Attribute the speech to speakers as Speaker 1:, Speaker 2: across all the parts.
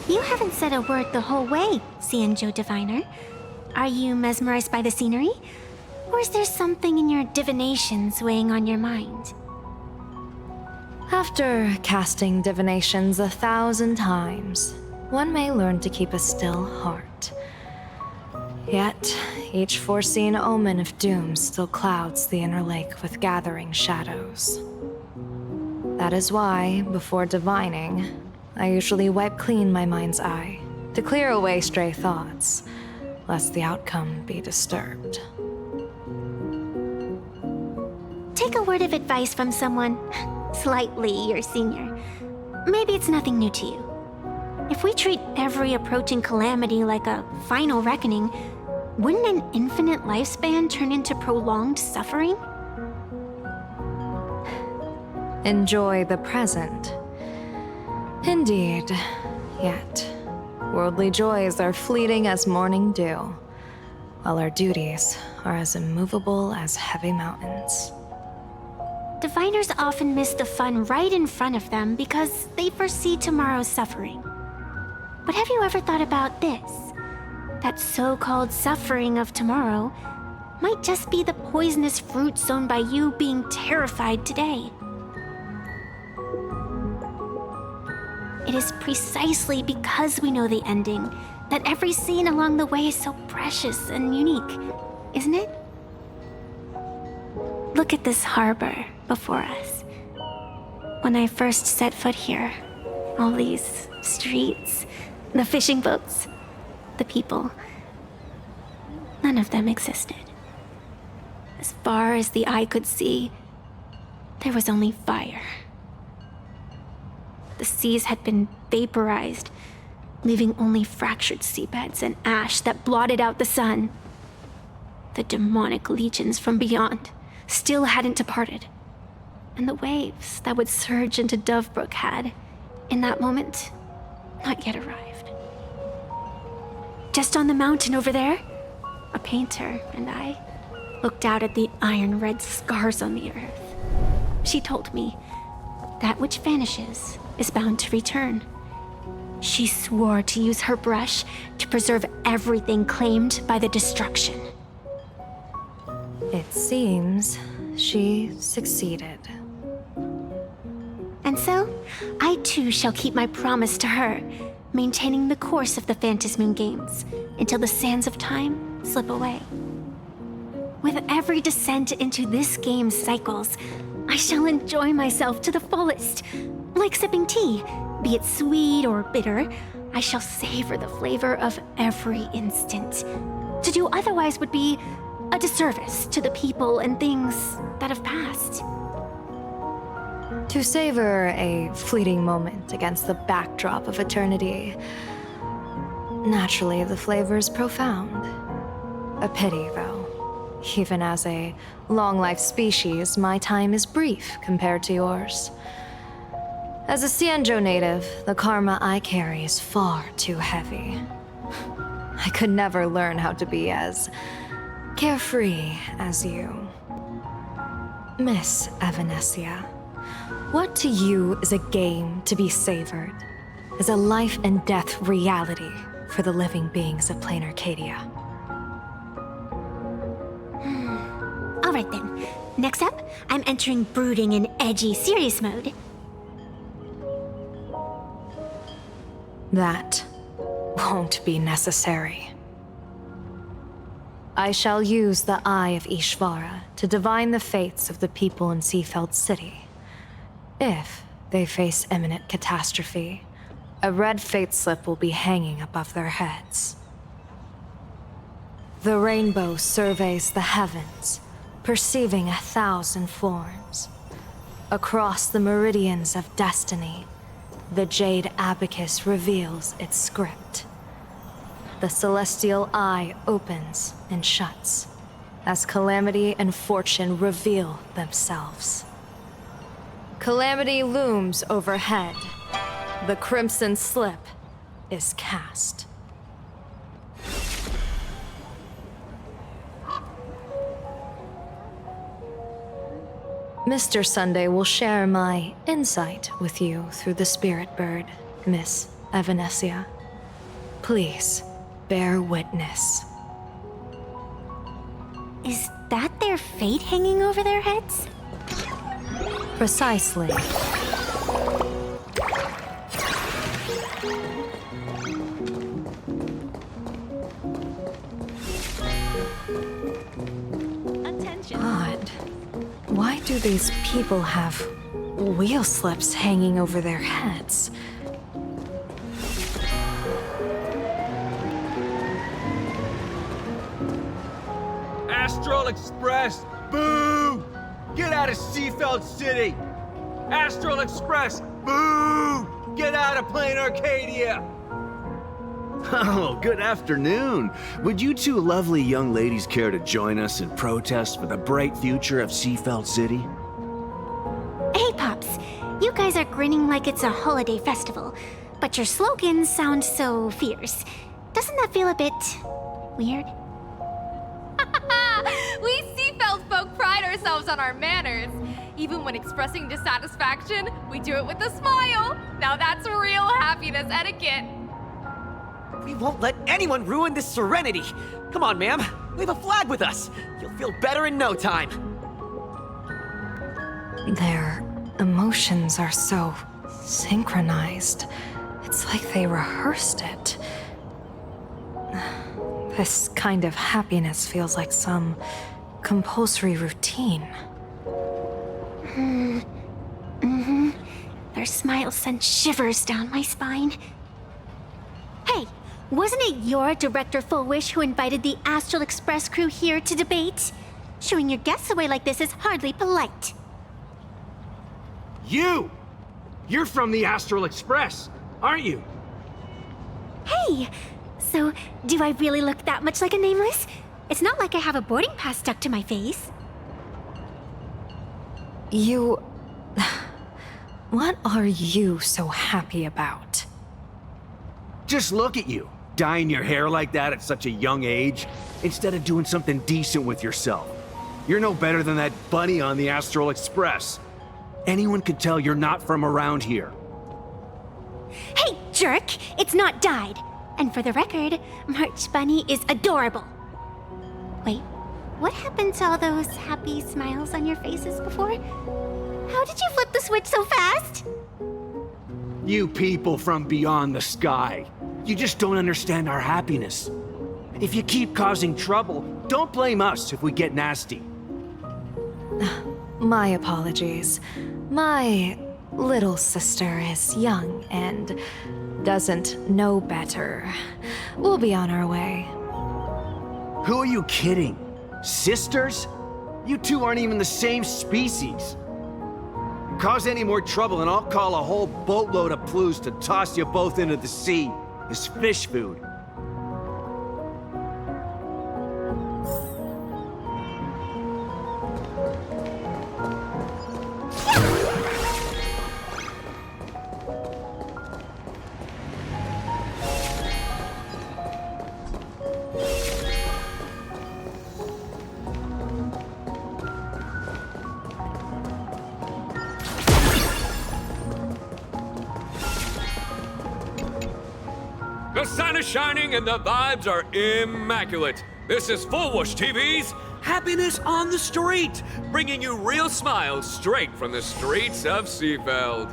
Speaker 1: You haven't said a word the whole way, Xianzhou Diviner. Are you mesmerized by the scenery? Or is there something in your divinations weighing on your mind?
Speaker 2: After casting divinations 1,000 times, one may learn to keep a still heart. Yet, each foreseen omen of doom still clouds the inner lake with gathering shadows. That is why, before divining, I usually wipe clean my mind's eye to clear away stray thoughts, lest the outcome be disturbed.
Speaker 1: Take a word of advice from someone slightly your senior. Maybe it's nothing new to you. If we treat every approaching calamity like a final reckoning, wouldn't an infinite lifespan turn into prolonged suffering?
Speaker 2: Enjoy the present. Indeed, yet worldly joys are fleeting as morning dew, while our duties are as immovable as heavy mountains.
Speaker 1: Diviners often miss the fun right in front of them because they foresee tomorrow's suffering. But have you ever thought about this? That so-called suffering of tomorrow might just be the poisonous fruit sown by you being terrified today. It is precisely because we know the ending that every scene along the way is so precious and unique, isn't it? Look at this harbor before us. When I first set foot here, all these streets, the fishing boats, the people, none of them existed. As far as the eye could see, there was only fire. The seas had been vaporized, leaving only fractured seabeds and ash that blotted out the sun. The demonic legions from beyond still hadn't departed, and the waves that would surge into Dovebrook had, in that moment, not yet arrived. Just on the mountain over there, a painter and I looked out at the iron-red scars on the earth. She told me, that which vanishes is bound to return. She swore to use her brush to preserve everything claimed by the destruction.
Speaker 2: It seems she succeeded.
Speaker 1: And so, I too shall keep my promise to her, maintaining the course of the Phantasmoon Games until the sands of time slip away. With every descent into this game's cycles, I shall enjoy myself to the fullest. Like sipping tea, be it sweet or bitter, I shall savor the flavor of every instant. To do otherwise would be a disservice to the people and things that have passed.
Speaker 2: To savor a fleeting moment against the backdrop of eternity, naturally the flavor's profound. A pity, though. Even as a long-life species, my time is brief compared to yours. As a Xianzhou native, the karma I carry is far too heavy. I could never learn how to be as carefree as you. Miss Evanescia, what to you is a game to be savored, is a life and death reality for the living beings of plain Arcadia.
Speaker 1: Alright then, next up, I'm entering brooding and edgy serious mode.
Speaker 2: That won't be necessary. I shall use the Eye of Ishvara to divine the fates of the people in Seafeld City. If they face imminent catastrophe, a red fate slip will be hanging above their heads. The rainbow surveys the heavens, perceiving 1,000 forms. Across the meridians of destiny, the jade abacus reveals its script. The celestial eye opens and shuts as calamity and fortune reveal themselves. Calamity looms overhead. The crimson slip is cast. Mr. Sunday will share my insight with you through the spirit bird, Miss Evanescia. Please, bear witness.
Speaker 1: Is that their fate hanging over their heads?
Speaker 2: Precisely.
Speaker 1: Attention.
Speaker 2: Odd. Why do these people have wheel slips hanging over their heads?
Speaker 3: Astral Express, boo! Get out of Seafeld City! Astral Express, boo! Get out of Plain Arcadia!
Speaker 4: Oh, good afternoon. Would you two lovely young ladies care to join us in protest for the bright future of Seafeld City?
Speaker 1: Hey, Pops. You guys are grinning like it's a holiday festival, but your slogans sound so fierce. Doesn't that feel a bit weird?
Speaker 5: We Seafeld folk pride ourselves on our manners. Even when expressing dissatisfaction, we do it with a smile. Now that's real happiness etiquette.
Speaker 6: We won't let anyone ruin this serenity. Come on, ma'am. Wave a flag with us. You'll feel better in no time.
Speaker 2: Their emotions are so synchronized. It's like they rehearsed it. This kind of happiness feels like some compulsory routine.
Speaker 1: Their smiles send shivers down my spine. Hey, wasn't it your Director Fullwish who invited the Astral Express crew here to debate? Showing your guests away like this is hardly polite.
Speaker 3: You! You're from the Astral Express, aren't you?
Speaker 1: Hey, so do I really look that much like a nameless? It's not like I have a boarding pass stuck to my face.
Speaker 2: You... What are you so happy about?
Speaker 4: Just look at you, dyeing your hair like that at such a young age, instead of doing something decent with yourself. You're no better than that bunny on the Astral Express. Anyone could tell you're not from around here.
Speaker 1: Hey, jerk! It's not dyed. And for the record, March Bunny is adorable. Wait, what happened to all those happy smiles on your faces before? How did you flip the switch so fast?
Speaker 4: You people from beyond the sky. You just don't understand our happiness. If you keep causing trouble, don't blame us if we get nasty.
Speaker 2: My apologies. My little sister is young and doesn't know better. We'll be on our way.
Speaker 4: Who are you kidding? Sisters? You two aren't even the same species. Cause any more trouble and I'll call a whole boatload of Plues to toss you both into the sea as fish food.
Speaker 7: The sun is shining and the vibes are immaculate. This is Fullwish TV's Happiness on the Street, bringing you real smiles straight from the streets of Seafeld.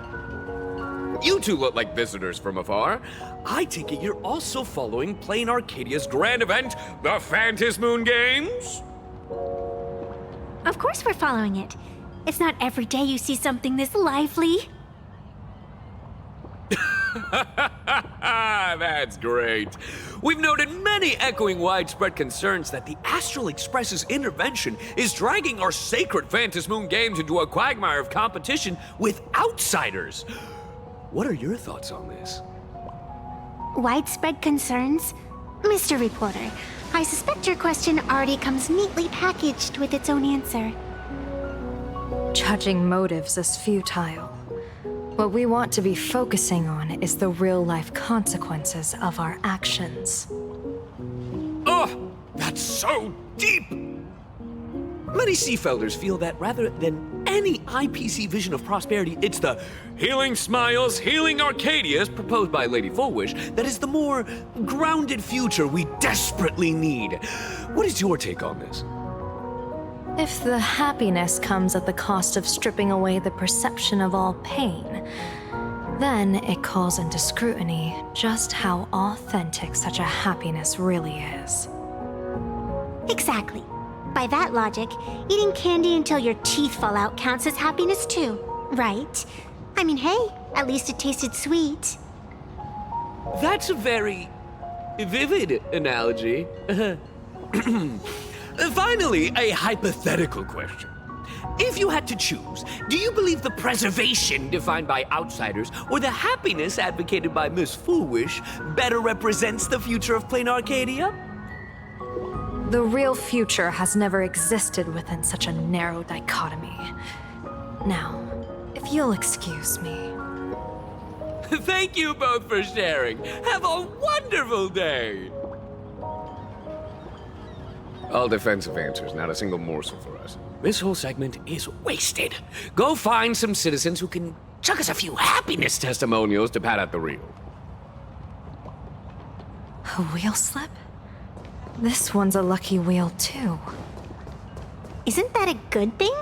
Speaker 7: You two look like visitors from afar. I take it you're also following Plain Arcadia's grand event, the Phantasmoon Games?
Speaker 1: Of course we're following it. It's not every day you see something this lively.
Speaker 7: That's great. We've noted many echoing widespread concerns that the Astral Express's intervention is dragging our sacred Phantasmoon Games into a quagmire of competition with outsiders. What are your thoughts on this?
Speaker 1: Widespread concerns? Mr. Reporter, I suspect your question already comes neatly packaged with its own answer.
Speaker 2: Judging motives is futile. What we want to be focusing on is the real-life consequences of our actions.
Speaker 7: Oh, that's so deep! Many Seafelders feel that rather than any IPC vision of prosperity, it's the healing smiles, healing Arcadias proposed by Lady Fullwish that is the more grounded future we desperately need. What is your take on this?
Speaker 2: If the happiness comes at the cost of stripping away the perception of all pain, then it calls into scrutiny just how authentic such a happiness really is.
Speaker 1: Exactly. By that logic, eating candy until your teeth fall out counts as happiness too, right? I mean, hey, at least it tasted sweet.
Speaker 7: That's a very vivid analogy. Finally, a hypothetical question. If you had to choose, do you believe the preservation defined by outsiders or the happiness advocated by Miss Foolish better represents the future of plain Arcadia?
Speaker 2: The real future has never existed within such a narrow dichotomy. Now, if you'll excuse me.
Speaker 7: Thank you both for sharing. Have a wonderful day. All defensive answers, not a single morsel for us. This whole segment is wasted. Go find some citizens who can chuck us a few happiness testimonials to pad out the reel.
Speaker 2: A wheel slip? This one's a lucky wheel, too.
Speaker 1: Isn't that a good thing?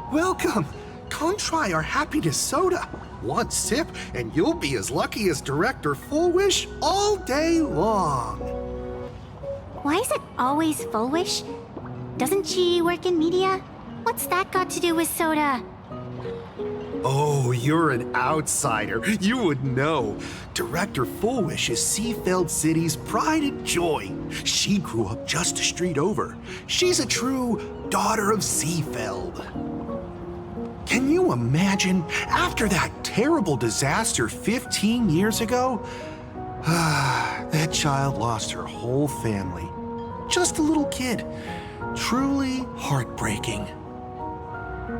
Speaker 8: Welcome! Come try our happiness soda. One sip, and you'll be as lucky as Director Fullwish all day long.
Speaker 1: Why is it always Fullwish? Doesn't she work in media? What's that got to do with soda?
Speaker 8: Oh, you're an outsider. You would know. Director Fullwish is Seafeld City's pride and joy. She grew up just a street over. She's a true daughter of Seafeld. Can you imagine, after that terrible disaster 15 years ago? That child lost her whole family. Just a little kid. Truly heartbreaking.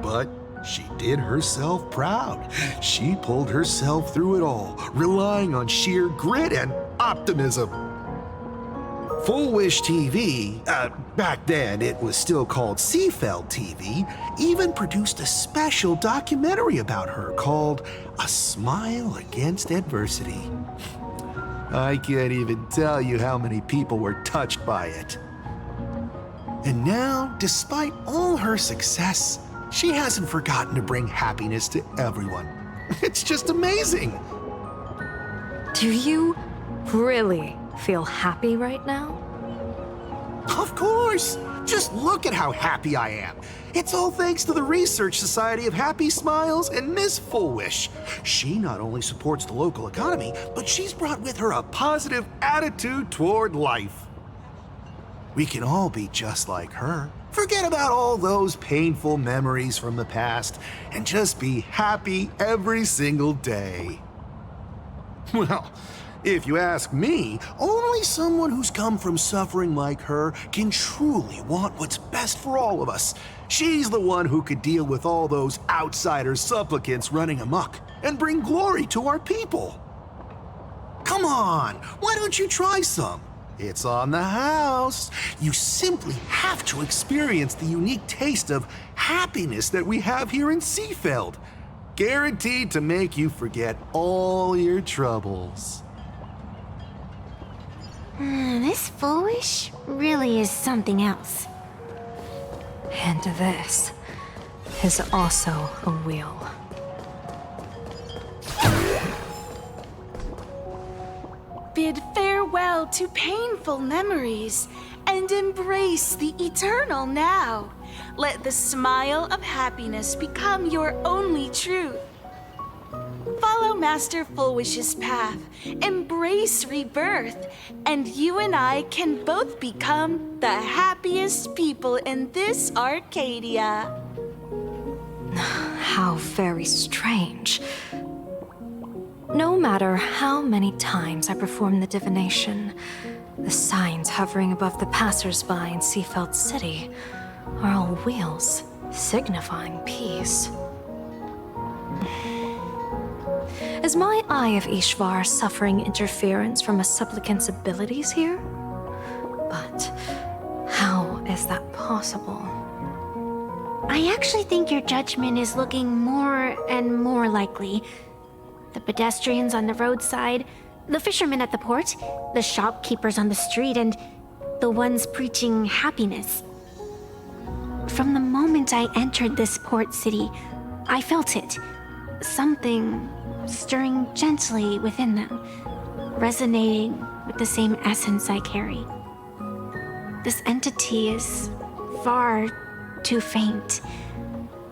Speaker 8: But she did herself proud. She pulled herself through it all, relying on sheer grit and optimism. Fullwish TV, back then it was still called Seafeld TV, even produced a special documentary about her called A Smile Against Adversity. I can't even tell you how many people were touched by it. And now, despite all her success, she hasn't forgotten to bring happiness to everyone. It's just amazing.
Speaker 2: Do you really feel happy right now?
Speaker 8: Of course! Just look at how happy I am. It's all thanks to the Research Society of Happy Smiles and Miss Fullwish. She not only supports the local economy, but she's brought with her a positive attitude toward life. We can all be just like her. Forget about all those painful memories from the past and just be happy every single day. Well, if you ask me, only someone who's come from suffering like her can truly want what's best for all of us. She's the one who could deal with all those outsider supplicants running amok and bring glory to our people. Come on, why don't you try some? It's on the house. You simply have to experience the unique taste of happiness that we have here in Seafeld. Guaranteed to make you forget all your troubles.
Speaker 1: This Foolish really is something else.
Speaker 2: And this is also a wheel.
Speaker 9: Bid farewell to painful memories and embrace the eternal now. Let the smile of happiness become your only truth. Follow Master Fullwish's path, embrace rebirth, and you and I can both become the happiest people in this Arcadia.
Speaker 2: How very strange. No matter how many times I perform the divination, the signs hovering above the passers-by in Seafeld City are all wheels, signifying peace. Is my Eye of Ishvar suffering interference from a supplicant's abilities here? But how is that possible?
Speaker 1: I actually think your judgment is looking more and more likely. The pedestrians on the roadside, the fishermen at the port, the shopkeepers on the street, and the ones preaching happiness. From the moment I entered this port city, I felt it. Something stirring gently within them, resonating with the same essence I carry. This entity is far too faint.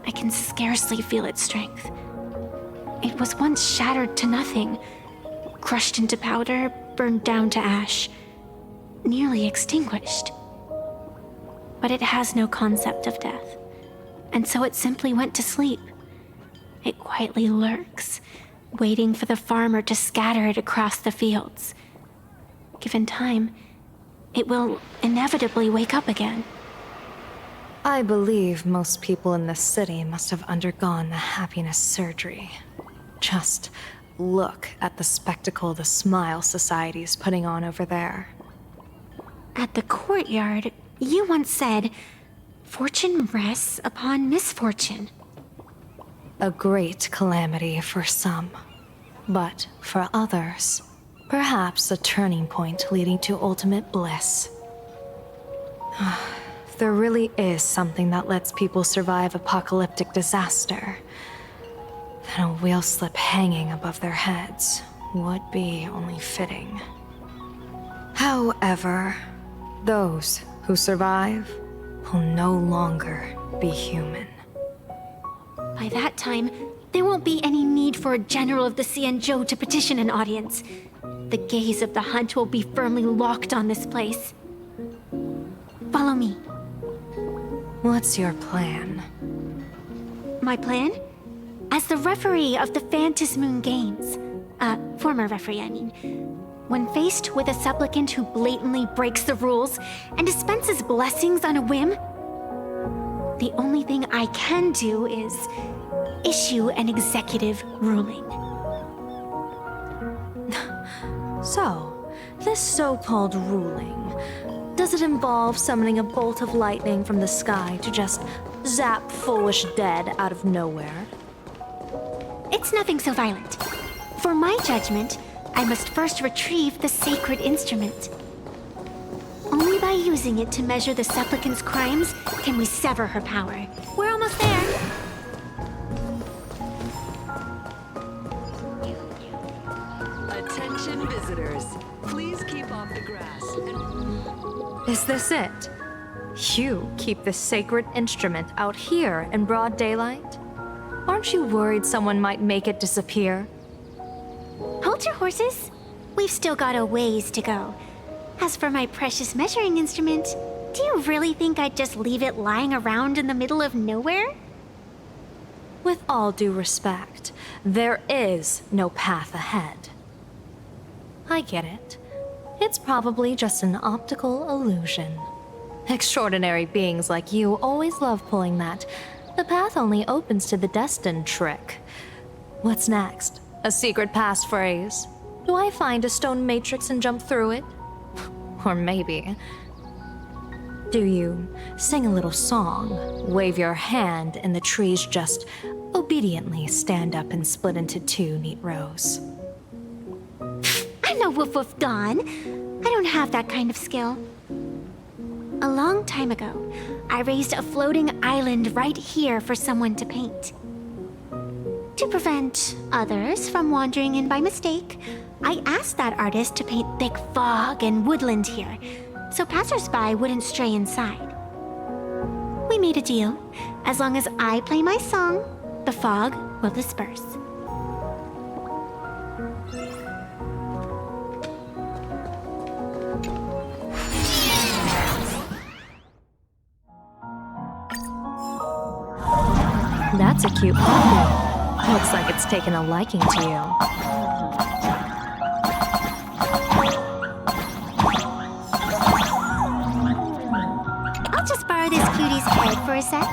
Speaker 1: I can scarcely feel its strength. It was once shattered to nothing, crushed into powder, burned down to ash, nearly extinguished. But it has no concept of death, and so it simply went to sleep. It quietly lurks, waiting for the farmer to scatter it across the fields. Given time, it will inevitably wake up again.
Speaker 2: I believe most people in this city must have undergone the happiness surgery. Just look at the spectacle the Smile Society is putting on over there.
Speaker 1: At the courtyard, you once said, "Fortune rests upon misfortune."
Speaker 2: A great calamity for some, but for others, perhaps a turning point leading to ultimate bliss. If there really is something that lets people survive apocalyptic disaster, then a wheel slip hanging above their heads would be only fitting. However, those who survive will no longer be human.
Speaker 1: By that time, there won't be any need for a general of the Xianzhou to petition an audience. The gaze of the hunt will be firmly locked on this place. Follow me.
Speaker 2: What's your plan?
Speaker 1: My plan? As the referee of the Phantasmoon Games, former referee, I mean, when faced with a supplicant who blatantly breaks the rules and dispenses blessings on a whim, the only thing I can do is issue an executive ruling.
Speaker 2: So, this so-called ruling, does it involve summoning a bolt of lightning from the sky to just zap foolish dead out of nowhere?
Speaker 1: It's nothing so violent. For my judgment, I must first retrieve the sacred instrument. Only by using it to measure the supplicant's crimes can we sever her power. We're almost there.
Speaker 10: Attention visitors, please keep off the grass and...
Speaker 2: Is this it? You keep this sacred instrument out here in broad daylight? Aren't you worried someone might make it disappear?
Speaker 1: Hold your horses. We've still got a ways to go. As for my precious measuring instrument, do you really think I'd just leave it lying around in the middle of nowhere?
Speaker 2: With all due respect, there is no path ahead. I get it. It's probably just an optical illusion. Extraordinary beings like you always love pulling that "the path only opens to the destined" trick. What's next? A secret passphrase? Do I find a stone matrix and jump through it? Or maybe... do you sing a little song, wave your hand, and the trees just obediently stand up and split into two neat rows?
Speaker 1: I'm no Woof Woof Dawn. I don't have that kind of skill. A long time ago, I raised a floating island right here for someone to paint. To prevent others from wandering in by mistake, I asked that artist to paint thick fog and woodland here, so passersby wouldn't stray inside. We made a deal. As long as I play my song, the fog will disperse.
Speaker 2: That's a cute puppy. Looks like it's taken a liking to you.
Speaker 1: I'll just borrow this cutie's head for a sec.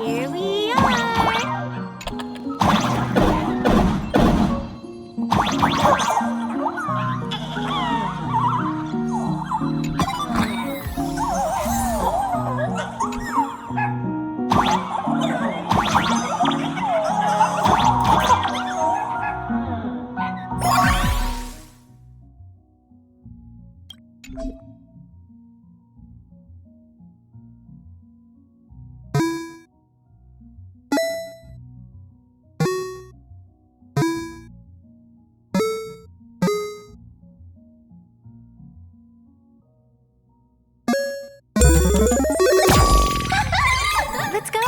Speaker 1: Here we are. Let's go.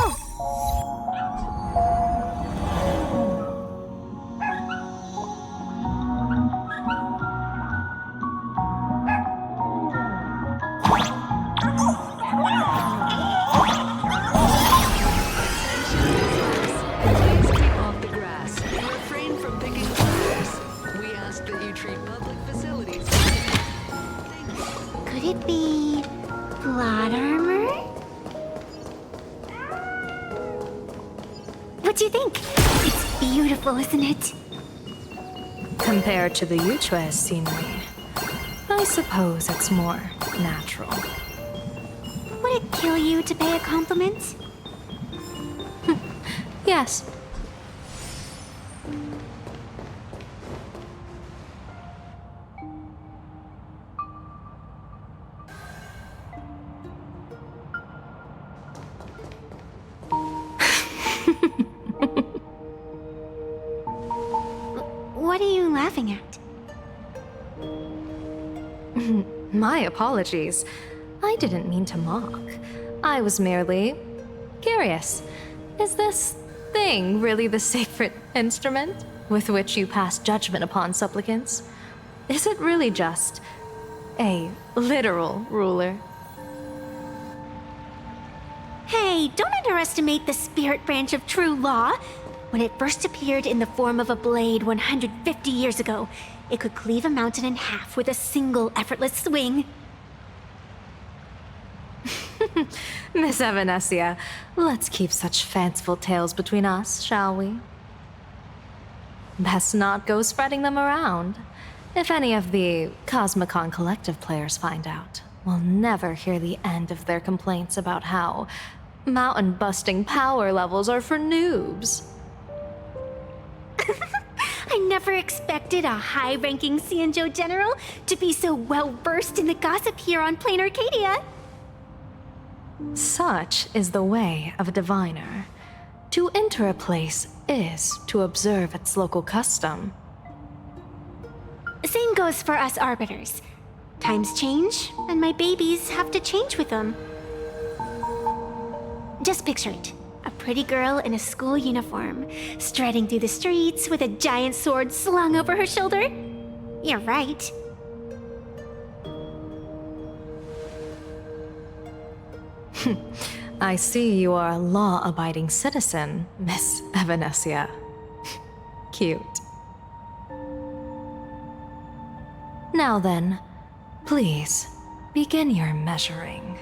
Speaker 10: Please keep off the grass and refrain from picking flowers. We ask that you treat public facilities. Thank you.
Speaker 1: Could it be plot armor? What do you think? It's beautiful, isn't it?
Speaker 2: Compared to the Yuchue scenery, I suppose it's more natural.
Speaker 1: Would it kill you to pay a compliment?
Speaker 2: Yes.
Speaker 1: What are you laughing at?
Speaker 2: My apologies. I didn't mean to mock. I was merely curious. Is this thing really the sacred instrument with which you pass judgment upon supplicants? Is it really just a literal ruler?
Speaker 1: Hey, don't underestimate the spirit branch of true law. When it first appeared in the form of a blade 150 years ago, it could cleave a mountain in half with a single effortless swing.
Speaker 2: Miss Evanescia, let's keep such fanciful tales between us, shall we? Best not go spreading them around. If any of the Cosmicon Collective players find out, we'll never hear the end of their complaints about how mountain-busting power levels are for noobs.
Speaker 1: I never expected a high-ranking Xianzhou general to be so well-versed in the gossip here on Plain Arcadia.
Speaker 2: Such is the way of a diviner. To enter a place is to observe its local custom.
Speaker 1: Same goes for us arbiters. Times change, and my babies have to change with them. Just picture it. A pretty girl in a school uniform, striding through the streets with a giant sword slung over her shoulder. You're right.
Speaker 2: I see you are a law-abiding citizen, Miss Evanescia. Cute. Now then, please, begin your measuring.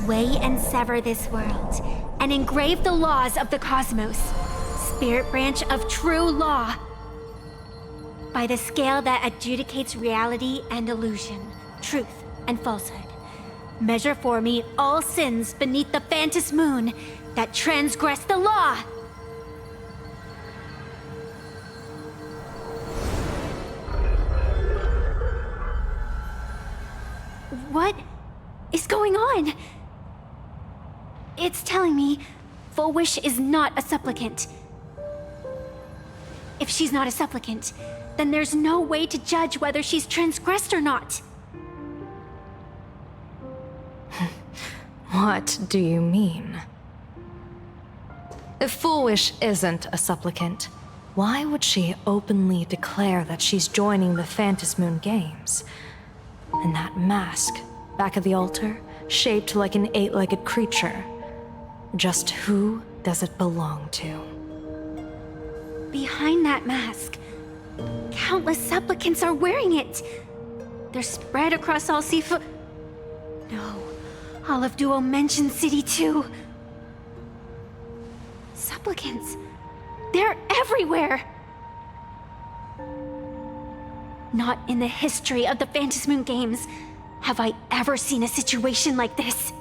Speaker 1: Weigh and sever this world, and engrave the laws of the cosmos, spirit branch of true law, by the scale that adjudicates reality and illusion, truth and falsehood. Measure for me all sins beneath the Phantom moon that transgress the law. What is going on? It's telling me Full Wish is not a supplicant. If she's not a supplicant, then there's no way to judge whether she's transgressed or not.
Speaker 2: What do you mean? If Full Wish isn't a supplicant, why would she openly declare that she's joining the Phantom Moon Games? And that mask, back of the altar, shaped like an 8-legged creature. Just who does it belong to?
Speaker 1: Behind that mask, countless supplicants are wearing it. They're spread across all seafood. No, all of Duo mentioned City too. Supplicants, they're everywhere. Not in the history of the Phantom Moon Games have I ever seen a situation like this.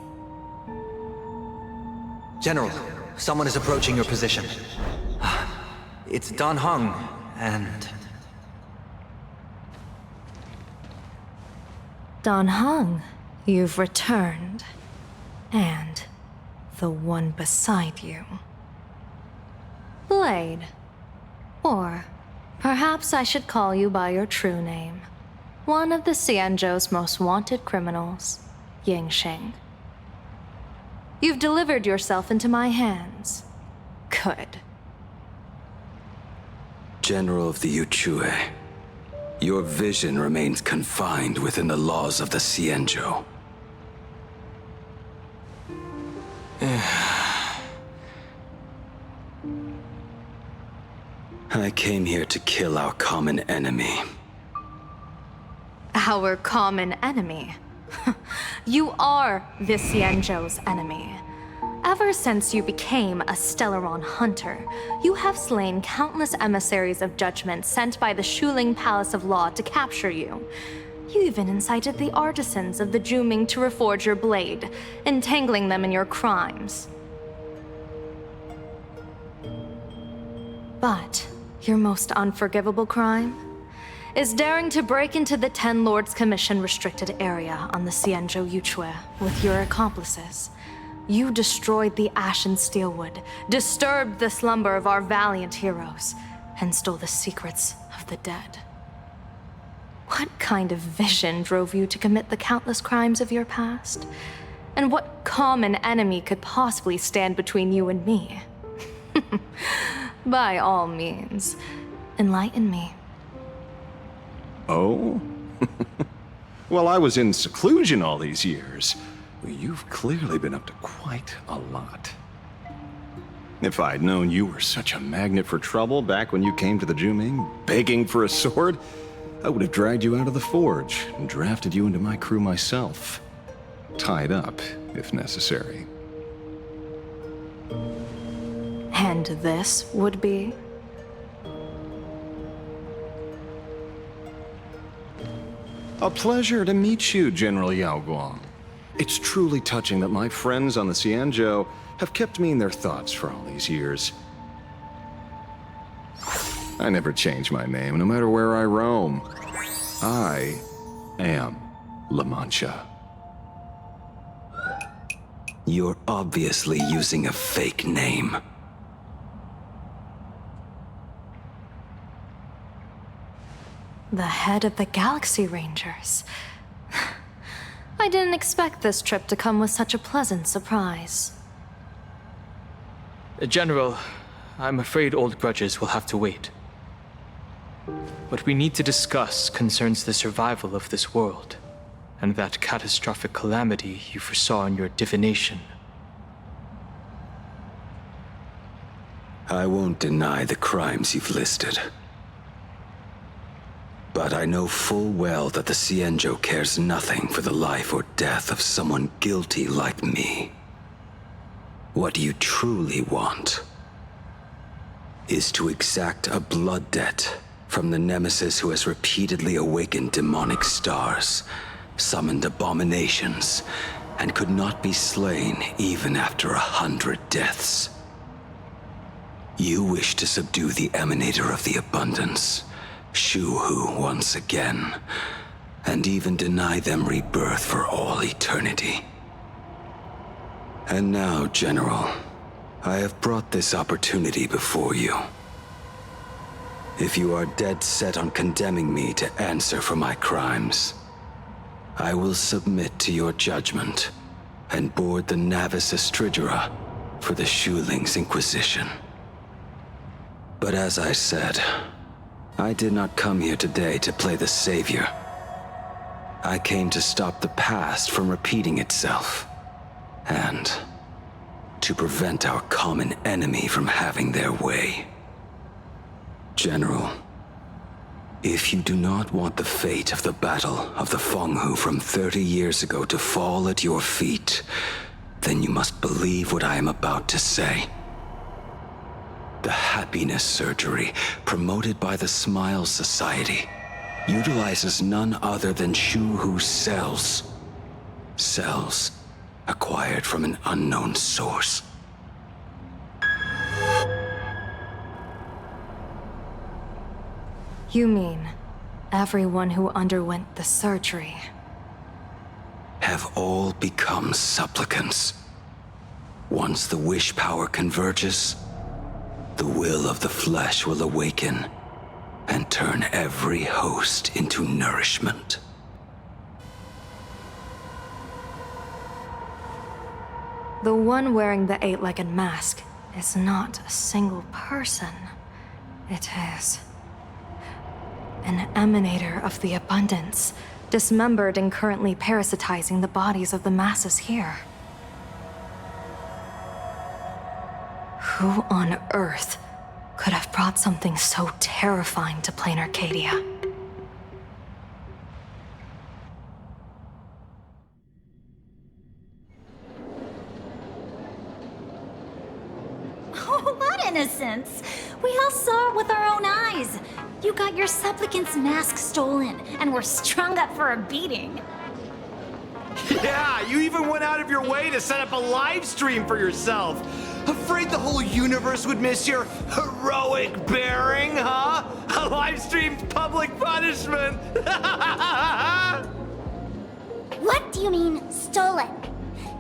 Speaker 11: General, someone is approaching your position. It's Dan Heng, and...
Speaker 2: Dan Heng, you've returned. And the one beside you. Blade. Or perhaps I should call you by your true name. One of the Xianzhou's most wanted criminals, Yingxing. You've delivered yourself into my hands. Good.
Speaker 12: General of the Yuchue, your vision remains confined within the laws of the Xianzhou. I came here to kill our common enemy.
Speaker 2: Our common enemy? You are the Xianzhou's enemy. Ever since you became a Stellaron hunter, you have slain countless emissaries of judgment sent by the Shuling Palace of Law to capture you. You even incited the artisans of the Juming to reforge your blade, entangling them in your crimes. But your most unforgivable crime is daring to break into the Ten Lords Commission restricted area on the Xianzhou Yuchue with your accomplices. You destroyed the Ashen Steelwood, disturbed the slumber of our valiant heroes, and stole the secrets of the dead. What kind of vision drove you to commit the countless crimes of your past? And what common enemy could possibly stand between you and me? By all means, enlighten me.
Speaker 13: Oh? Well, I was in seclusion all these years. You've clearly been up to quite a lot. If I'd known you were such a magnet for trouble back when you came to the Juming, begging for a sword, I would have dragged you out of the forge and drafted you into my crew myself. Tied up, if necessary.
Speaker 2: And this would be?
Speaker 13: A pleasure to meet you, General Yao Guang. It's truly touching that my friends on the Xianzhou have kept me in their thoughts for all these years. I never change my name, no matter where I roam. I am La Mancha.
Speaker 12: You're obviously using a fake name.
Speaker 2: The head of the Galaxy Rangers. I didn't expect this trip to come with such a pleasant surprise.
Speaker 14: General, I'm afraid old grudges will have to wait. What we need to discuss concerns the survival of this world, and that catastrophic calamity you foresaw in your divination.
Speaker 12: I won't deny the crimes you've listed. But I know full well that the Cienjo cares nothing for the life or death of someone guilty like me. What you truly want is to exact a blood debt from the nemesis who has repeatedly awakened demonic stars, summoned abominations, and could not be slain even after 100 deaths. You wish to subdue the Emanator of the Abundance, Shu-Hu once again, and even deny them rebirth for all eternity. And now, General, I have brought this opportunity before you. If you are dead set on condemning me to answer for my crimes, I will submit to your judgment and board the Navis Astridura for the Shuling's Inquisition. But as I said, I did not come here today to play the savior. I came to stop the past from repeating itself, and to prevent our common enemy from having their way. General, if you do not want the fate of the Battle of the Fenghu from 30 years ago to fall at your feet, then you must believe what I am about to say. The happiness surgery, promoted by the Smile Society, utilizes none other than Shu-Hu's cells. Cells acquired from an unknown source.
Speaker 2: You mean everyone who underwent the surgery
Speaker 12: have all become supplicants. Once the wish power converges, the will of the flesh will awaken and turn every host into nourishment.
Speaker 2: the one wearing the eight-legged mask is not a single person. It is an emanator of the abundance, dismembered and currently parasitizing the bodies of the masses here. Who on earth could have brought something so terrifying to plain Arcadia?
Speaker 15: Oh, what innocence! We all saw it with our own eyes. You got your supplicant's mask stolen, and were strung up for a beating.
Speaker 4: Yeah, you even went out of your way to set up a live stream for yourself. Afraid the whole universe would miss your heroic bearing, huh? A live-streamed public punishment!
Speaker 16: What do you mean, stolen?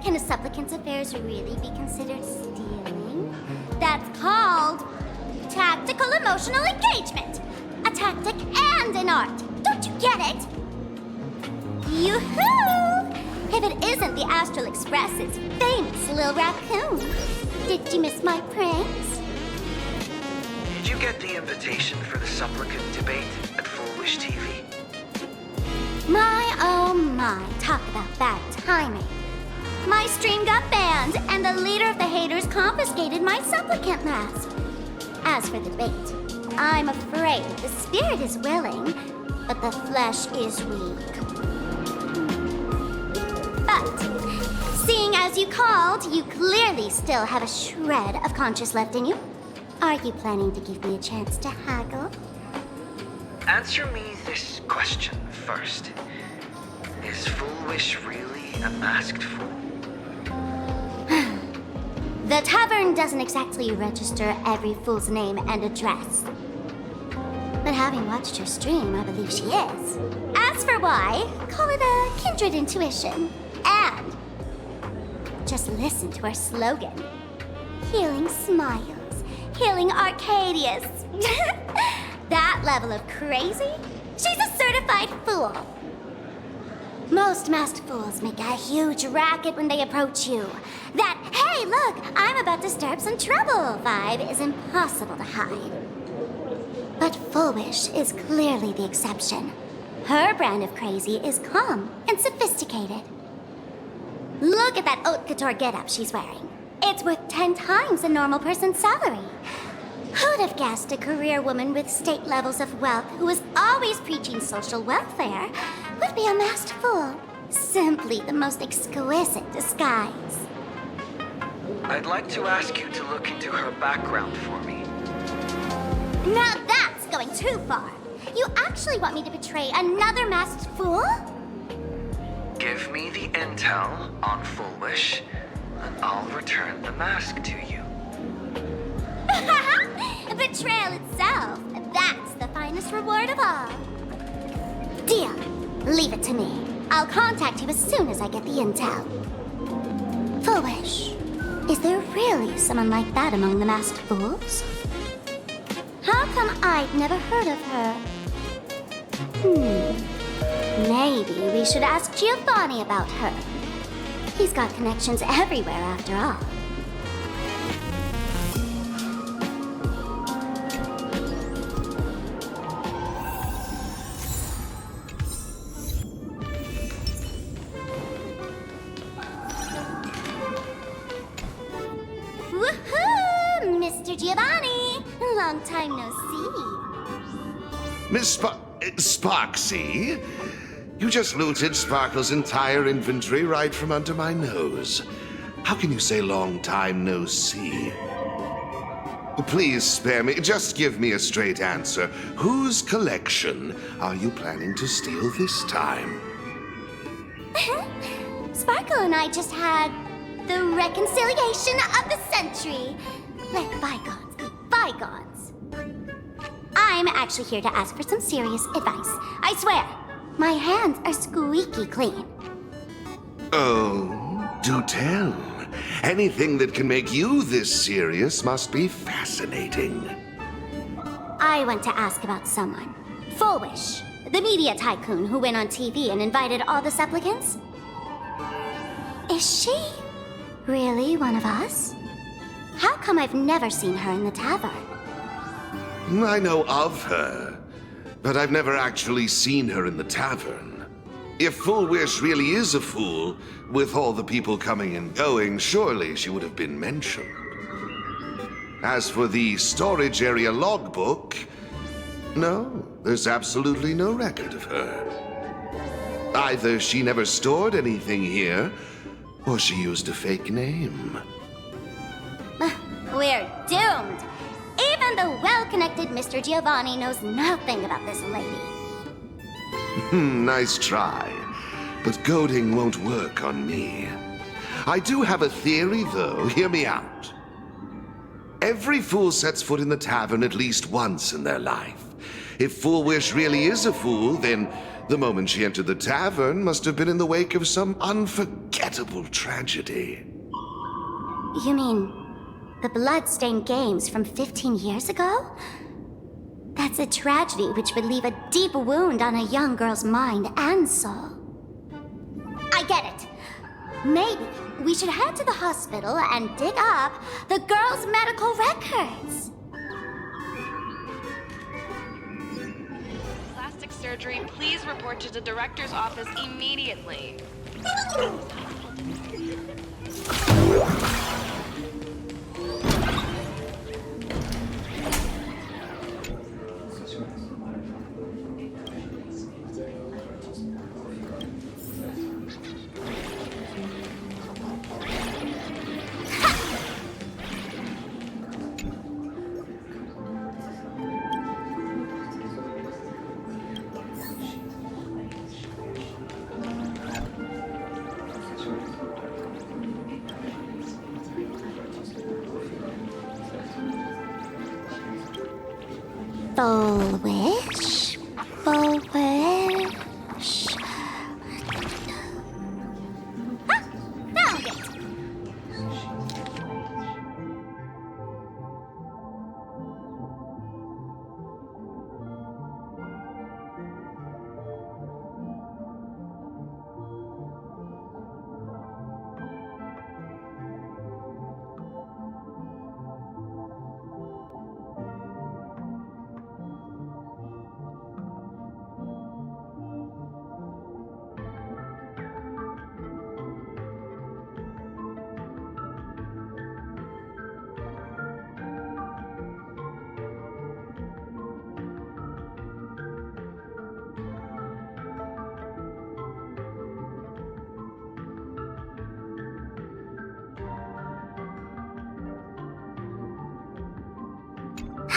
Speaker 16: Can a supplicant's affairs really be considered stealing? That's called tactical emotional engagement. A tactic and an art. Don't you get it? Yoo-hoo! If it isn't the Astral Express's famous Lil Raccoon. Did you miss my pranks?
Speaker 11: Did you get the invitation for the supplicant debate at Foolish TV?
Speaker 16: My, oh my, talk about bad timing. My stream got banned, and the leader of the haters confiscated my supplicant mask. As for the debate, I'm afraid the spirit is willing, but the flesh is weak. But seeing as you called, you clearly still have a shred of conscience left in you. Are you planning to give me a chance to haggle?
Speaker 11: Answer me this question first. Is Foolish really a masked fool?
Speaker 16: The tavern doesn't exactly register every fool's name and address. But having watched her stream, I believe she is. As for why, call it a kindred intuition. And just listen to our slogan. Healing smiles. Healing Arcadius. That level of crazy? She's a certified fool. Most masked fools make a huge racket when they approach you. That Hey, look! I'm about to stir up some trouble. Vibe is impossible to hide. But Foolish is clearly the exception. Her brand of crazy is calm and sophisticated. Look at that haute couture getup she's wearing. It's worth 10 times a normal person's salary. Who'd have guessed a career woman with state levels of wealth who was always preaching social welfare would be a masked fool? Simply the most exquisite disguise.
Speaker 11: I'd like to ask you to look into her background for me.
Speaker 16: Now that's going too far. You actually want me to betray another masked fool?
Speaker 11: Give me the intel on Foolish, and I'll return the mask to you.
Speaker 16: Betrayal itself. That's the finest reward of all. Deal. Leave it to me. I'll contact you as soon as I get the intel. Foolish. Is there really someone like that among the masked fools? How come I'd never heard of her? Maybe we should ask Giovanni about her. He's got connections everywhere after all. Woohoo! Mr. Giovanni! Long time no see.
Speaker 17: Miss Sparksy? You just looted Sparkle's entire inventory right from under my nose. How can you say long time no see? Please spare me. Just give me a straight answer. Whose collection are you planning to steal this time?
Speaker 16: Sparkle and I just had the reconciliation of the century. Let bygones be bygones. I'm actually here to ask for some serious advice. I swear, my hands are squeaky clean.
Speaker 17: Oh, do tell. Anything that can make you this serious must be fascinating.
Speaker 16: I want to ask about someone. Foolish, the media tycoon who went on TV and invited all the supplicants. Is she really one of us? How come I've never seen her in the tavern?
Speaker 17: I know of her, but I've never actually seen her in the tavern. If Foolish really is a fool, with all the people coming and going, surely she would have been mentioned. As for the storage area logbook, no, there's absolutely no record of her. Either she never stored anything here, or she used a fake name.
Speaker 16: We're doomed. Even the well-connected Mr. Giovanni knows nothing about this lady.
Speaker 17: Nice try. But goading won't work on me. I do have a theory, though. Hear me out. Every fool sets foot in the tavern at least once in their life. If Foolish really is a fool, then the moment she entered the tavern must have been in the wake of some unforgettable tragedy.
Speaker 16: You mean the blood-stained games from 15 years ago? That's a tragedy which would leave a deep wound on a young girl's mind and soul. I get it. Maybe we should head to the hospital and dig up the girl's medical records.
Speaker 18: Plastic surgery, please report to the director's office immediately.
Speaker 16: Foolish. Foolish. Ah, found it.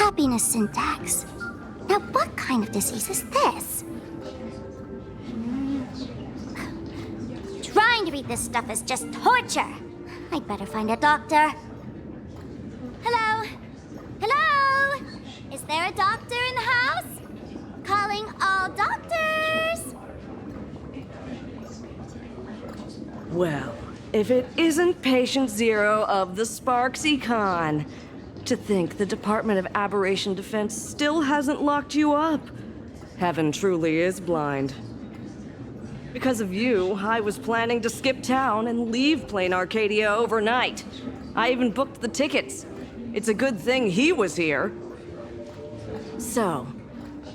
Speaker 16: Happiness syntax. Now, what kind of disease is this? Trying to read this stuff is just torture. I'd better find a doctor. Hello? Hello? Is there a doctor in the house? Calling all doctors!
Speaker 19: Well, if it isn't Patient Zero of the Sparksy Con. To think the Department of Aberration Defense still hasn't locked you up. Heaven truly is blind. Because of you, I was planning to skip town and leave Plain Arcadia overnight. I even booked the tickets. It's a good thing he was here. So,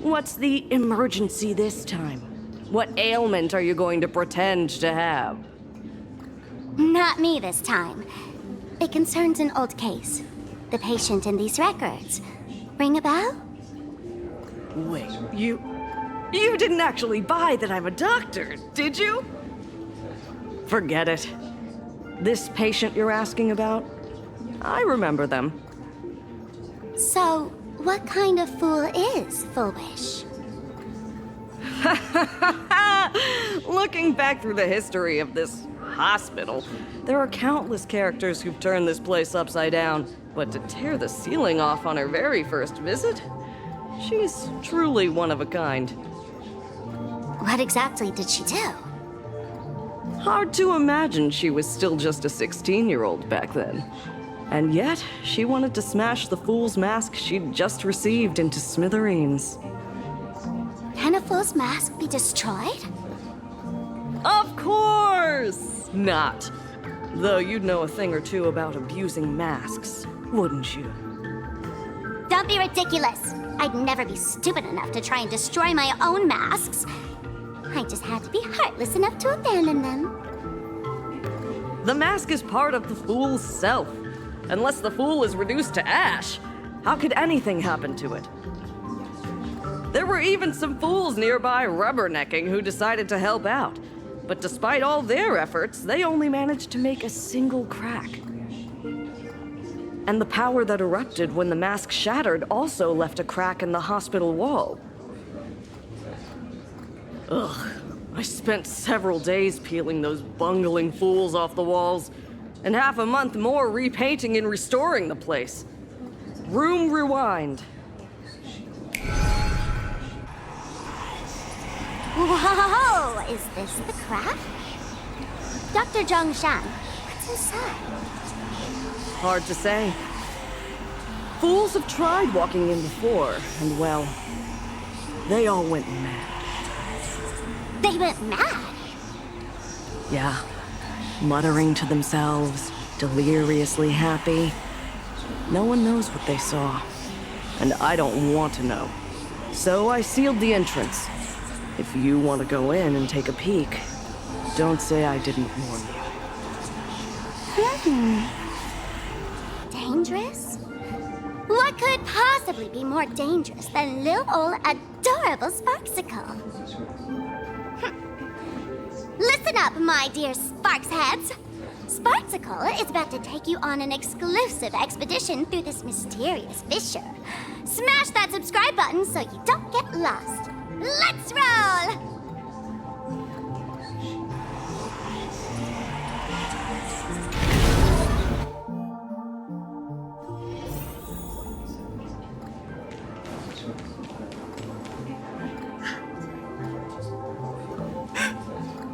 Speaker 19: what's the emergency this time? What ailment are you going to pretend to have?
Speaker 16: Not me this time. It concerns an old case. The patient in these records. Ring a bell?
Speaker 19: Wait, you didn't actually buy that I'm a doctor, did you? Forget it. This patient you're asking about? I remember them.
Speaker 16: So, what kind of fool is Foolish?
Speaker 19: Looking back through the history of this hospital, there are countless characters who've turned this place upside down. But to tear the ceiling off on her very first visit? She's truly one of a kind.
Speaker 16: What exactly did she do?
Speaker 19: Hard to imagine she was still just a 16-year-old back then. And yet, she wanted to smash the fool's mask she'd just received into smithereens.
Speaker 16: Can a fool's mask be destroyed?
Speaker 19: Of course not! Though you'd know a thing or two about abusing masks, wouldn't you?
Speaker 16: Don't be ridiculous! I'd never be stupid enough to try and destroy my own masks. I just had to be heartless enough to abandon them.
Speaker 19: The mask is part of the fool's self. Unless the fool is reduced to ash, how could anything happen to it? There were even some fools nearby rubbernecking who decided to help out. But despite all their efforts, they only managed to make a single crack. And the power that erupted when the mask shattered also left a crack in the hospital wall. Ugh, I spent several days peeling those bungling fools off the walls, and half a month more repainting and restoring the place. Room rewind.
Speaker 16: Whoa! Is this the crack? Dr. Zhongshan, what's inside?
Speaker 19: Hard to say. Fools have tried walking in before, and well, they all went mad.
Speaker 16: They went mad?
Speaker 19: Yeah. Muttering to themselves, deliriously happy. No one knows what they saw, and I don't want to know. So I sealed the entrance. If you want to go in and take a peek, don't say I didn't warn you.
Speaker 16: Dangerous? What could possibly be more dangerous than little old adorable Sparksicle? Listen up, my dear Sparks heads. Sparksicle is about to take you on an exclusive expedition through this mysterious fissure. Smash that subscribe button so you don't get lost. Let's roll!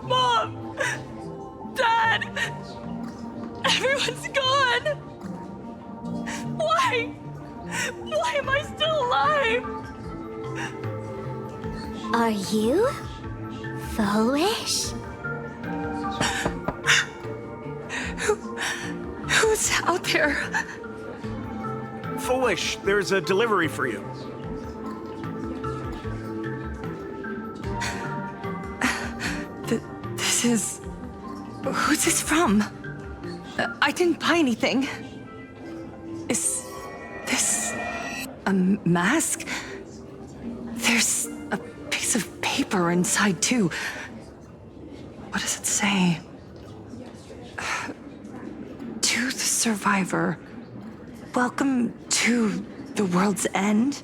Speaker 19: Mom! Dad! Everyone's gone! Why? Why am I still alive?
Speaker 16: Are you foolish?
Speaker 19: Who's out there?
Speaker 3: Foolish, there's a delivery for you.
Speaker 20: This is... Who's this from? I didn't buy anything. Is this a mask? There's a piece of paper inside, too. What does it say? To the survivor, welcome to The world's end?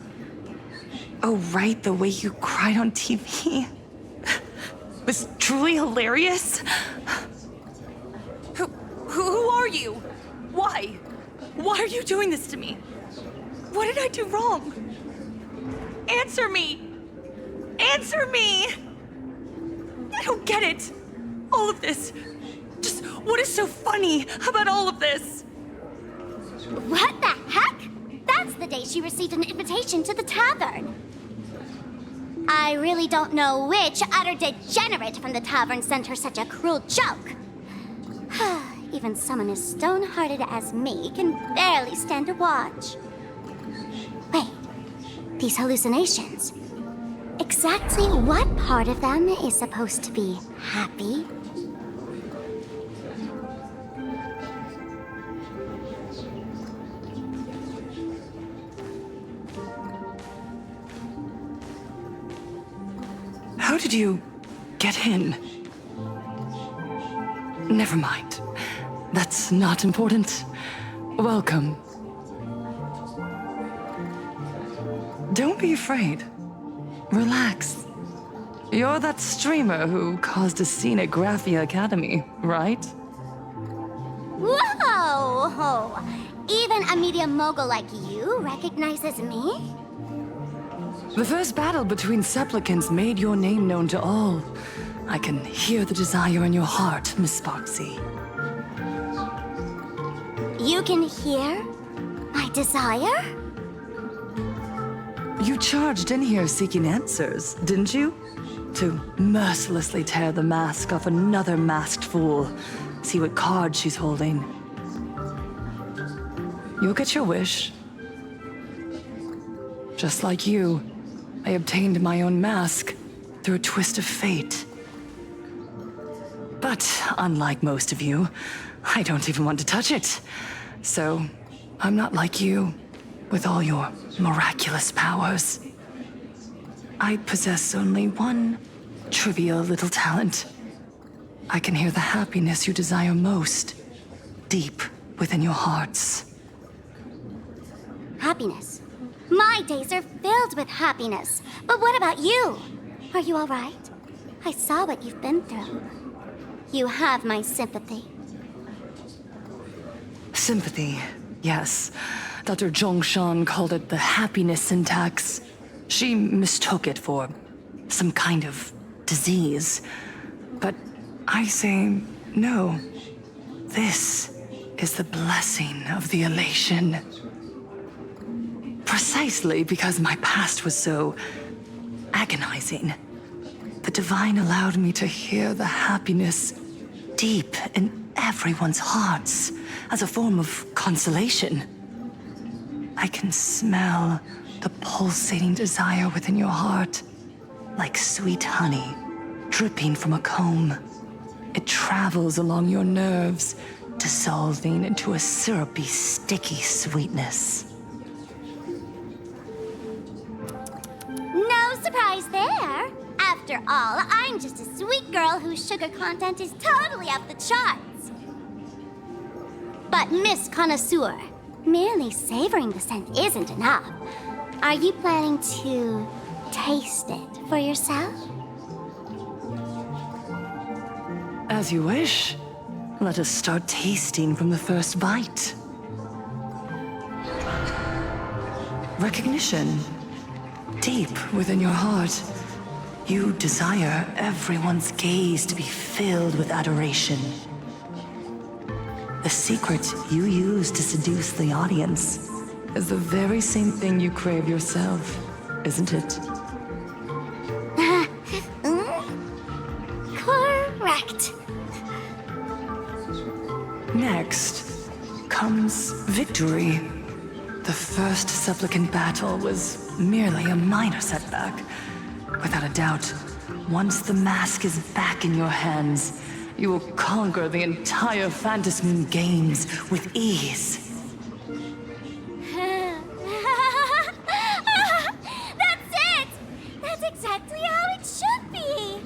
Speaker 20: Oh, right, the way you cried on TV. Was truly hilarious. Who are you? Why? Why are you doing this to me? What did I do wrong? Answer me! Answer me! I don't get it. All of this. Just what is so funny about all of this?
Speaker 16: What the heck? That's the day she received an invitation to the tavern. I really don't know which utter degenerate from the tavern sent her such a cruel joke. Even someone as stone-hearted as me can barely stand to watch. Wait, these hallucinations. Exactly what part of them is supposed to be happy?
Speaker 20: How did you get in? Never mind. That's not important. Welcome. Don't be afraid. Relax. You're that streamer who caused a scene at Graphia Academy, right?
Speaker 16: Whoa! Even a media mogul like you recognizes me?
Speaker 20: The first battle between supplicants made your name known to all. I can hear the desire in your heart, Miss Sparksy.
Speaker 16: You can hear my desire?
Speaker 20: You charged in here seeking answers, didn't you? To mercilessly tear the mask off another masked fool. See what card she's holding. You'll get your wish. Just like you, I obtained my own mask through a twist of fate. But unlike most of you, I don't even want to touch it. So, I'm not like you, with all your miraculous powers. I possess only one trivial little talent. I can hear the happiness you desire most, deep within your hearts.
Speaker 16: Happiness. My days are filled with happiness. But what about you? Are you all right? I saw what you've been through. You have my sympathy.
Speaker 20: Sympathy, yes. Dr. Zhongshan called it the happiness syntax. She mistook it for some kind of disease. But I say no. This is the blessing of the elation. Precisely because my past was so agonizing. The Divine allowed me to hear the happiness deep in everyone's hearts as a form of consolation. I can smell the pulsating desire within your heart, like sweet honey dripping from a comb. It travels along your nerves, dissolving into a syrupy, sticky sweetness.
Speaker 16: No surprise there. After all, I'm just a sweet girl whose sugar content is totally off the charts. But Miss Connoisseur, merely savoring the scent isn't enough. Are you planning to taste it for yourself?
Speaker 20: As you wish. Let us start tasting from the first bite. Recognition. Deep within your heart, you desire everyone's gaze to be filled with adoration. The secret you use to seduce the audience is the very same thing you crave yourself, isn't it?
Speaker 16: Correct.
Speaker 20: Next comes victory. The first supplicant battle was merely a minor setback. Without a doubt, once the mask is back in your hands, you will conquer the entire Phantasm Games with ease.
Speaker 16: That's it! That's exactly how it should be!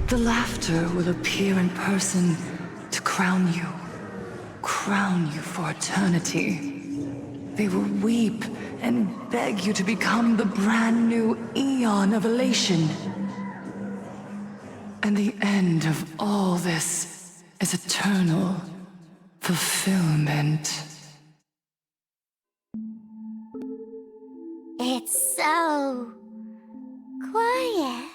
Speaker 20: The laughter will appear in person to crown you for eternity. They will weep and beg you to become the brand new Eon of Elation. And the end of all this is eternal fulfillment.
Speaker 16: It's so quiet.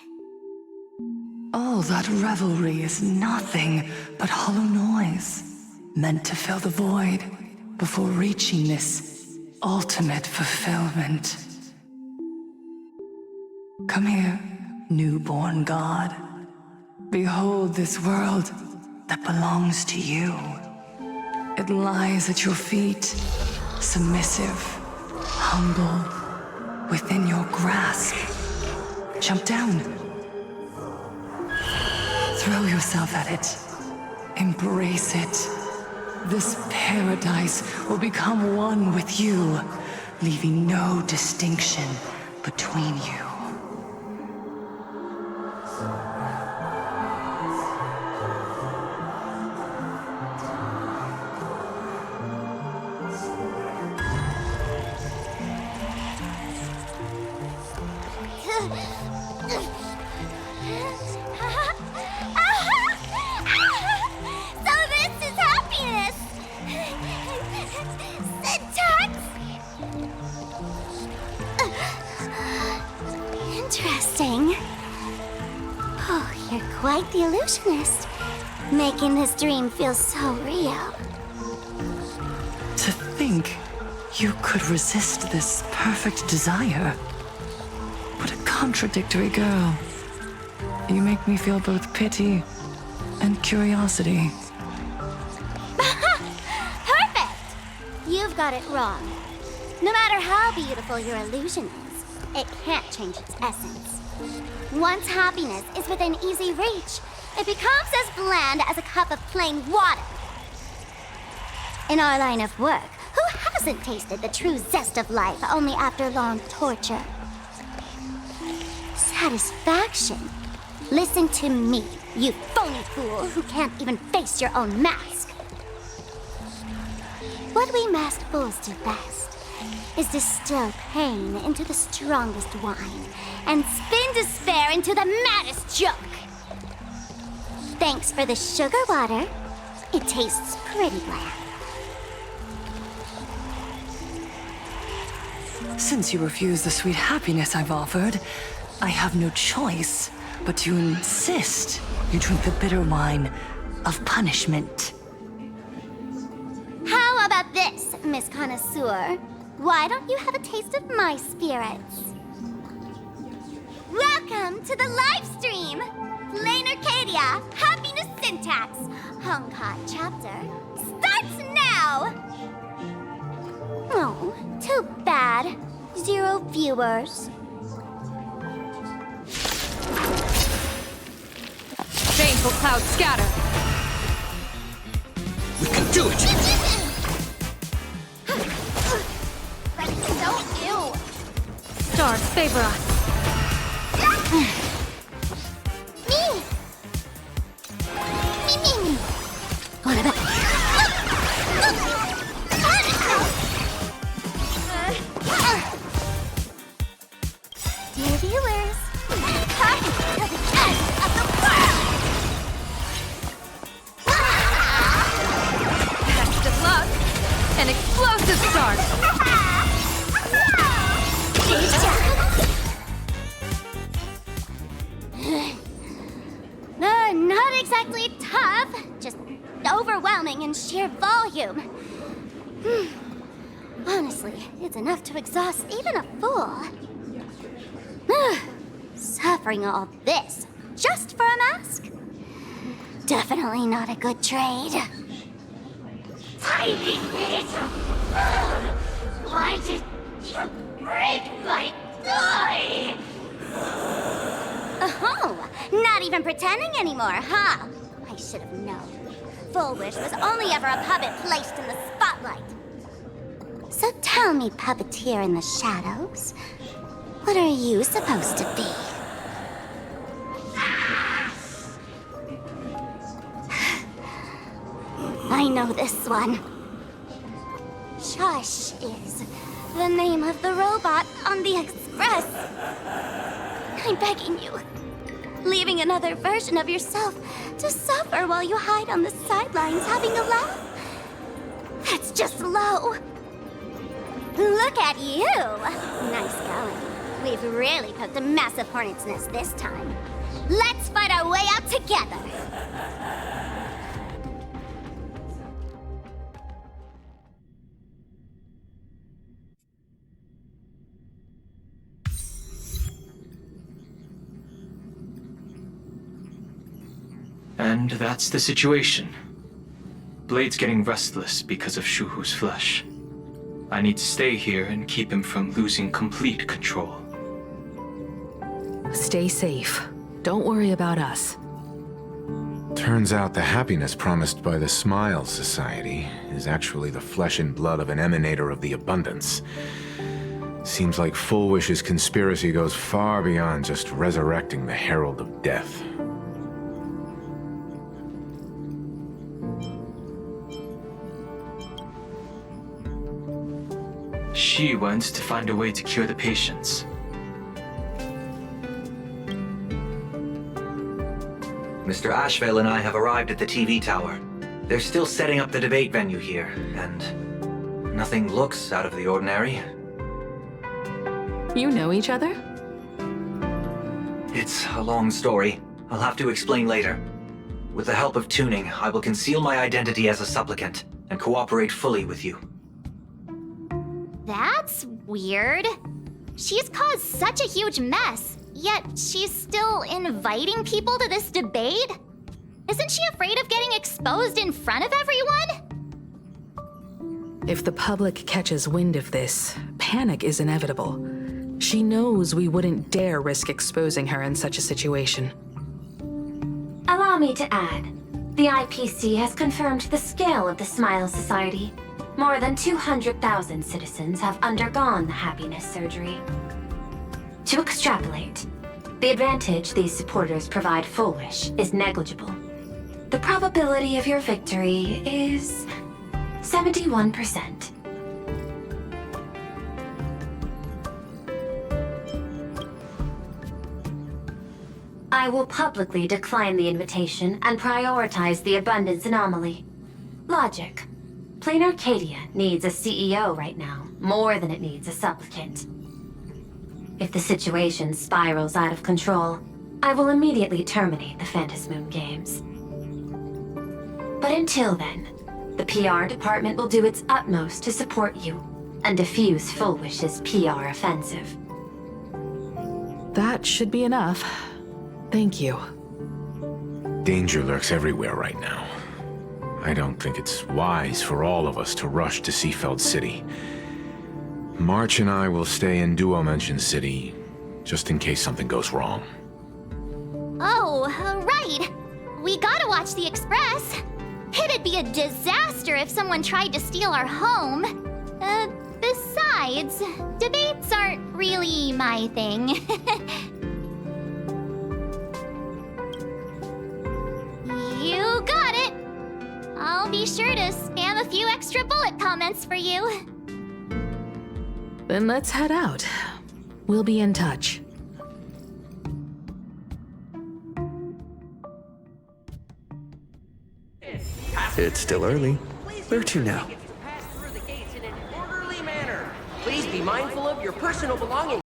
Speaker 20: All that revelry is nothing but hollow noise, meant to fill the void before reaching this ultimate fulfillment. Come here, newborn god. Behold this world that belongs to you. It lies at your feet, submissive, humble, within your grasp. Jump down. Throw yourself at it. Embrace it. This paradise will become one with you, leaving no distinction between you.
Speaker 16: So this is happiness! Syntax! Interesting. Oh, you're quite the illusionist. Making this dream feel so real.
Speaker 20: To think you could resist this perfect desire. What a contradictory girl. You make me feel both pity and curiosity.
Speaker 16: Perfect! You've got it wrong. No matter how beautiful your illusion is, it can't change its essence. Once happiness is within easy reach, it becomes as bland as a cup of plain water. In our line of work, who hasn't tasted the true zest of life only after long torture? Satisfaction. Listen to me, you phony fool who can't even face your own mask. What we masked fools do best is distill pain into the strongest wine and spin despair into the maddest joke. Thanks for the sugar water. It tastes pretty bland.
Speaker 20: Since you refuse the sweet happiness I've offered, I have no choice but to insist you drink the bitter wine of punishment.
Speaker 16: How about this, Miss Connoisseur? Why don't you have a taste of my spirits? Welcome to the live stream! Lane Arcadia, Happiness Syntax, Honkai chapter, starts now! Oh, too bad. 0 viewers.
Speaker 5: Baneful clouds scatter.
Speaker 6: We can do it!
Speaker 5: That's so ew. Stars favor us.
Speaker 16: Me! What about... Dear viewers, come to the end of the world!
Speaker 5: Best of luck. An explosive start.
Speaker 16: Not exactly tough, just overwhelming in sheer volume. Honestly, it's enough to exhaust even a fool. Suffering all this just for a mask? Definitely not a good trade.
Speaker 21: Tiny little why did you break my toy?
Speaker 16: Oh, not even pretending anymore, huh? I should have known. Full Wish was only ever a puppet placed in the spotlight. So tell me, puppeteer in the shadows, what are you supposed to be? I know this one. Shush is the name of the robot on the Express. I'm begging you. Leaving another version of yourself to suffer while you hide on the sidelines having a laugh? That's just low. Look at you. Nice going. We've really poked a massive hornet's nest this time. Let's fight our way out together.
Speaker 14: And that's the situation. Blade's getting restless because of Shuhu's flesh. I need to stay here and keep him from losing complete control.
Speaker 7: Stay safe. Don't worry about us.
Speaker 22: Turns out the happiness promised by the Smile Society is actually the flesh and blood of an emanator of the abundance. Seems like Full Wish's conspiracy goes far beyond just resurrecting the Herald of Death.
Speaker 14: She went to find a way to cure the patients.
Speaker 11: Mr. Ashvale and I have arrived at the TV tower. They're still setting up the debate venue here, and nothing looks out of the ordinary.
Speaker 7: You know each other?
Speaker 11: It's a long story. I'll have to explain later. With the help of tuning, I will conceal my identity as a supplicant and cooperate fully with you.
Speaker 16: That's weird. She's caused such a huge mess, yet she's still inviting people to this debate? Isn't she afraid of getting exposed in front of everyone?
Speaker 7: If the public catches wind of this, panic is inevitable. She knows we wouldn't dare risk exposing her in such a situation.
Speaker 1: Allow me to add, the IPC has confirmed the scale of the Smile Society. More than 200,000 citizens have undergone the happiness surgery. To extrapolate, the advantage these supporters provide Full Wish is negligible. The probability of your victory is 71%. I will publicly decline the invitation and prioritize the abundance anomaly. Logic. Plain Arcadia needs a CEO right now, more than it needs a supplicant. If the situation spirals out of control, I will immediately terminate the Phantasmoon Games. But until then, the PR department will do its utmost to support you and defuse Full Wish's PR offensive.
Speaker 7: That should be enough. Thank you.
Speaker 22: Danger lurks everywhere right now. I don't think it's wise for all of us to rush to Seafeld City. March and I will stay in Duo-Mention City, just in case something goes wrong.
Speaker 16: Oh, right. We gotta watch the Express. It'd be a disaster if someone tried to steal our home. Besides, debates aren't really my thing. You got it. I'll be sure to spam a few extra bullet comments for you.
Speaker 7: Then let's head out. We'll be in touch.
Speaker 6: It's still early. Where to now?
Speaker 23: Please be mindful of your personal belongings.